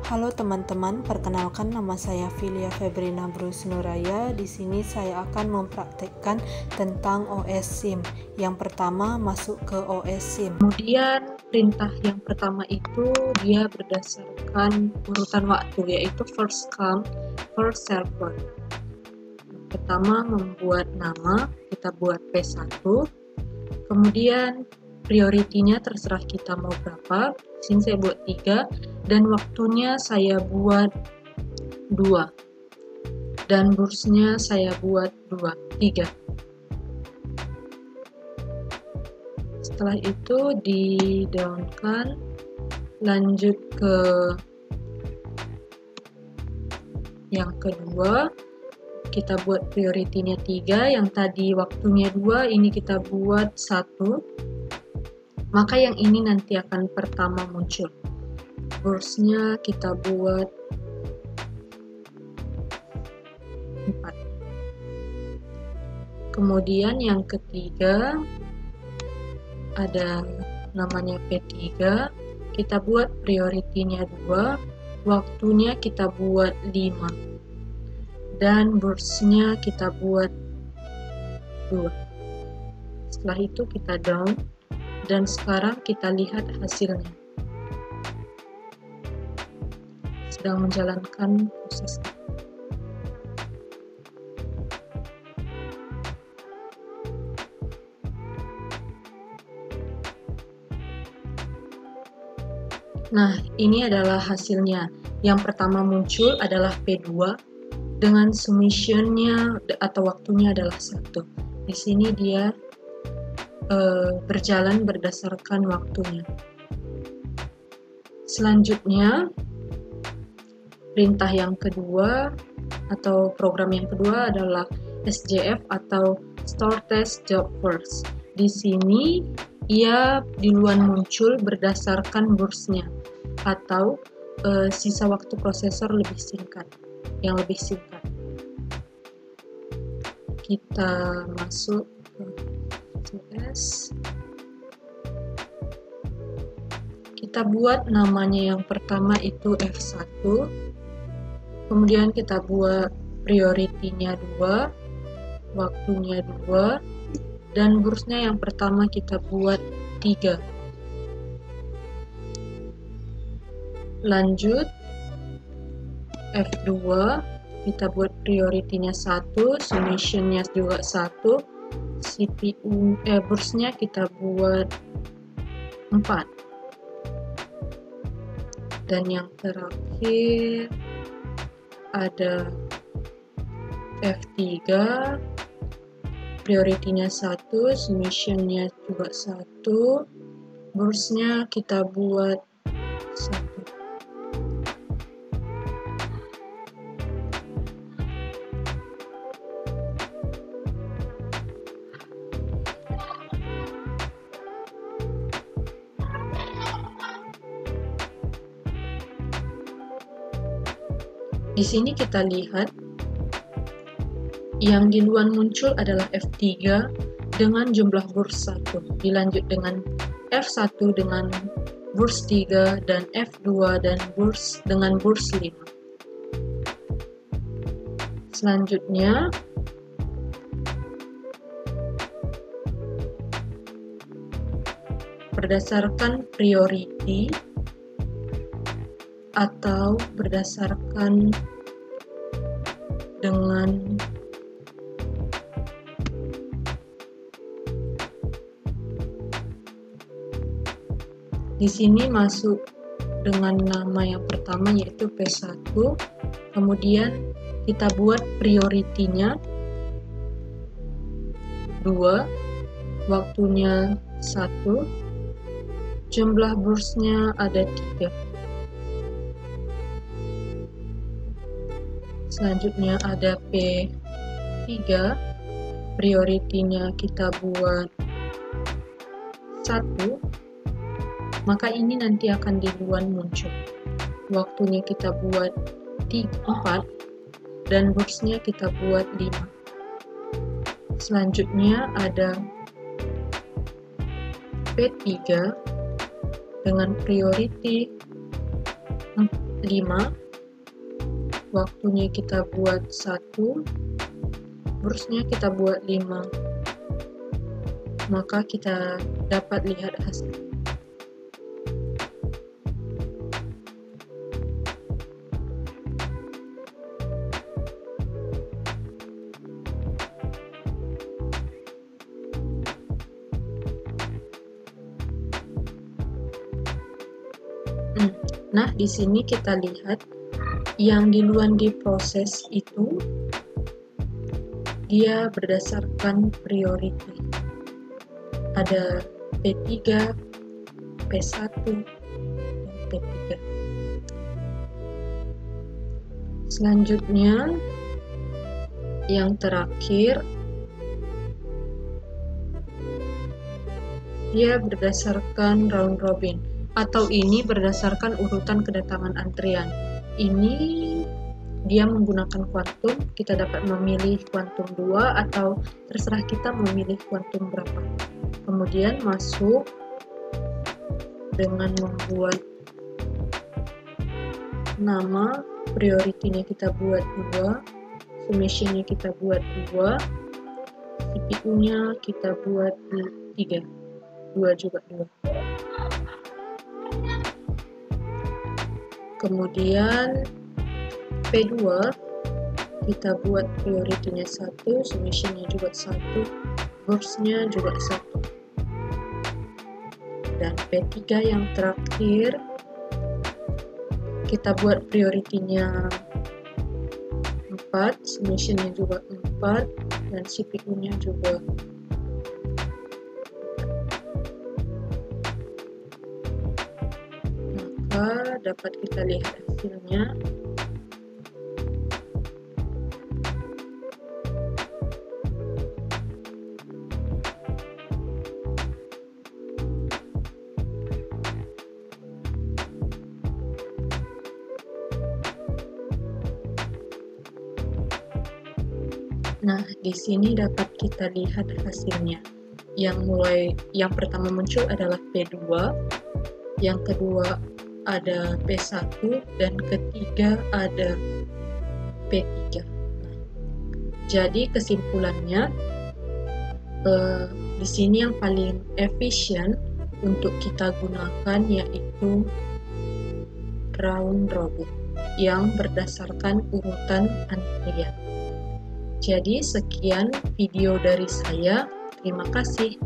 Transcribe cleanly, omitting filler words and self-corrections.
Halo teman-teman, perkenalkan nama saya Filia Febrina Bruce Nuraya. Di sini saya akan mempraktekkan tentang OS SIM. Yang pertama, masuk ke OS SIM. Kemudian perintah yang pertama itu dia berdasarkan urutan waktu, yaitu first come, first server. Pertama, membuat nama, kita buat P1. Kemudian prioritinya terserah kita mau berapa. Di sini saya buat 3 dan waktunya saya buat 2 dan bursnya saya buat 3. Setelah itu di downkan, lanjut ke yang kedua, kita buat prioritinya 3, yang tadi waktunya 2, ini kita buat 1, maka yang ini nanti akan pertama muncul. Bursnya kita buat 4. Kemudian yang ketiga ada namanya P3, kita buat prioritinya 2, waktunya kita buat 5 dan bursnya kita buat 2. Setelah itu kita down dan sekarang kita lihat hasilnya. Sedang menjalankan proses. Nah, ini adalah hasilnya. Yang pertama muncul adalah P2 dengan submissionnya atau waktunya adalah 1. Di sini dia berjalan berdasarkan waktunya. Selanjutnya, perintah yang kedua atau program yang kedua adalah SJF atau Store Test Job First. Di sini ia duluan muncul berdasarkan bursnya atau sisa waktu prosesor yang lebih singkat. Kita masuk ke CS. Kita buat namanya yang pertama itu F1. Kemudian kita buat prioritinya 2, waktunya 2, dan bursnya yang pertama kita buat 3. Lanjut F2, kita buat prioritinya 1, submissionnya juga 1, bursnya kita buat 4. Dan yang terakhir ada F3, prioritinya 1, submissionnya juga 1, bursnya kita buat 1. Di sini kita lihat yang duluan muncul adalah F3 dengan jumlah burs 1, dilanjut dengan F1 dengan burs 3 dan F2 dan dengan burs 5. Selanjutnya berdasarkan priority atau berdasarkan dengan di sini masuk dengan nama yang pertama yaitu P1, kemudian kita buat prioritinya 2, waktunya 1, jumlah bursnya ada 3. Selanjutnya ada P3, prioritinya kita buat 1, maka ini nanti akan duluan muncul. Waktunya kita buat 4 dan bursnya kita buat 5. Selanjutnya ada P3 dengan priority 5, waktunya kita buat 1, burstnya kita buat 5, maka kita dapat lihat hasil. Nah, di sini kita lihat yang duluan diproses itu dia berdasarkan priority. Ada P3, P1, dan P3. Selanjutnya, yang terakhir, dia berdasarkan round robin, atau ini berdasarkan urutan kedatangan antrian. Ini dia menggunakan kuantum, kita dapat memilih kuantum 2 atau terserah kita memilih kuantum berapa. Kemudian masuk dengan membuat nama, priority-nya kita buat 2, summation-nya kita buat 2, CPU-nya kita buat 3, 2 juga 2. Kemudian P2 kita buat priority-nya 1, summation-nya juga 1, burst-nya juga 1. Dan P3 yang terakhir kita buat priority-nya 4, summation-nya juga 4, dan CPU-nya juga 4. Maka dapat kita lihat hasilnya. Nah, di sini dapat kita lihat hasilnya. Yang pertama muncul adalah P2, yang kedua ada P1, dan ketiga ada P3. Nah, jadi kesimpulannya, di sini yang paling efisien untuk kita gunakan yaitu round robin yang berdasarkan urutan antrian. Jadi sekian video dari saya, terima kasih.